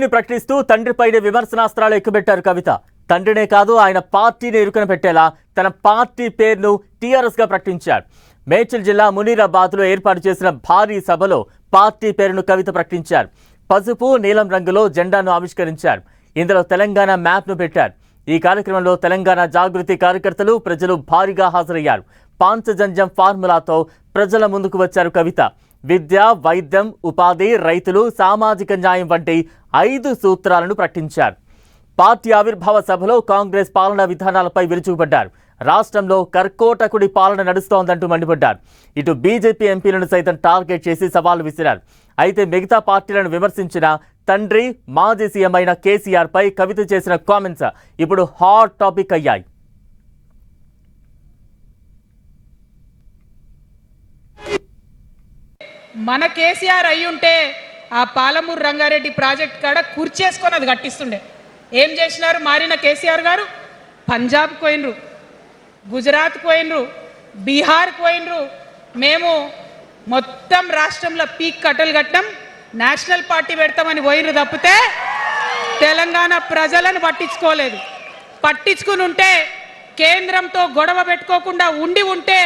ప్రకటిస్తూ తండ్రిపైనే విమర్శనాస్త్రాలు ఎక్కుబెట్టారు కవిత. తండ్రినే కాదు ఆయన పార్టీని ఇరుకున పెట్టేలా తన పార్టీ పేరును టీఆర్ఎస్ గా ప్రకటించారు. మేడ్చల్ జిల్లా మునీరాబాద్ లో ఏర్పాటు చేసిన భారీ సభలో పార్టీ పేరును కవిత ప్రకటించారు. పసుపు నీలం రంగులో జెండాను ఆవిష్కరించారు. ఇందులో తెలంగాణ మ్యాప్ ను పెట్టారు. ఈ కార్యక్రమంలో తెలంగాణ జాగృతి కార్యకర్తలు ప్రజలు భారీగా హాజరయ్యారు. పాంచజన్యం ఫార్ములాతో ప్రజల ముందుకు వచ్చారు కవిత. విద్య, వైద్యం, ఉపాధి, రైతులు, సామాజిక న్యాయం వంటి 5 సూత్రాలను ప్రకటించారు. పార్టీ ఆవిర్భావ సభలో కాంగ్రెస్ పాలనా విధానాలపై విరుచుకుపడ్డారు. రాష్ట్రంలో కర్కోటకుడి పాలన నడుస్తోందంటూ మండిపడ్డారు. ఇటు బీజేపీ ఎంపీలను సైతం టార్గెట్ చేసి సవాల్ విసిరారు. అయితే మిగతా పార్టీలను విమర్శించిన తండ్రి, మాజీ సీఎం అయిన కేసీఆర్ పై కవిత చేసిన కామెంట్స్ ఇప్పుడు హాట్ టాపిక్ అయ్యాయి. మన కేసీఆర్ అయ్యుంటే ఆ పాలమూరు రంగారెడ్డి ప్రాజెక్ట్ కాడ కుర్చేసుకొని అది కట్టిస్తుండే. ఏం చేసినారు మారిన కేసీఆర్ గారు? పంజాబ్ పోయినరు, గుజరాత్ పోయినరు, బీహార్ పోయినరు. మేము మొత్తం రాష్ట్రంలో పీక్ కట్టలు కట్టాం, నేషనల్ పార్టీ పెడతామని పోయినరు తప్పితే తెలంగాణ ప్రజలను పట్టించుకోలేదు. పట్టించుకుని ఉంటే కేంద్రంతో గొడవ పెట్టుకోకుండా ఉంటే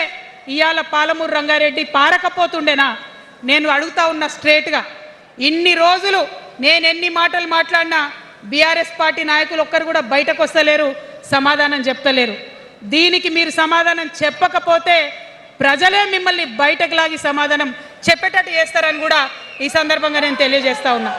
ఇవాళ పాలమూరు రంగారెడ్డి పారకపోతుండేనా? నేను అడుగుతా ఉన్నా స్ట్రేట్గా. ఇన్ని రోజులు నేను ఎన్ని మాటలు మాట్లాడినా బీఆర్ఎస్ పార్టీ నాయకులు ఒక్కరు కూడా బయటకు వస్తలేరు, సమాధానం చెప్తలేరు. దీనికి మీరు సమాధానం చెప్పకపోతే ప్రజలే మిమ్మల్ని బయటకు లాగి సమాధానం చెప్పేటట్టు చేస్తారని కూడా ఈ సందర్భంగా నేను తెలియజేస్తా ఉన్నా.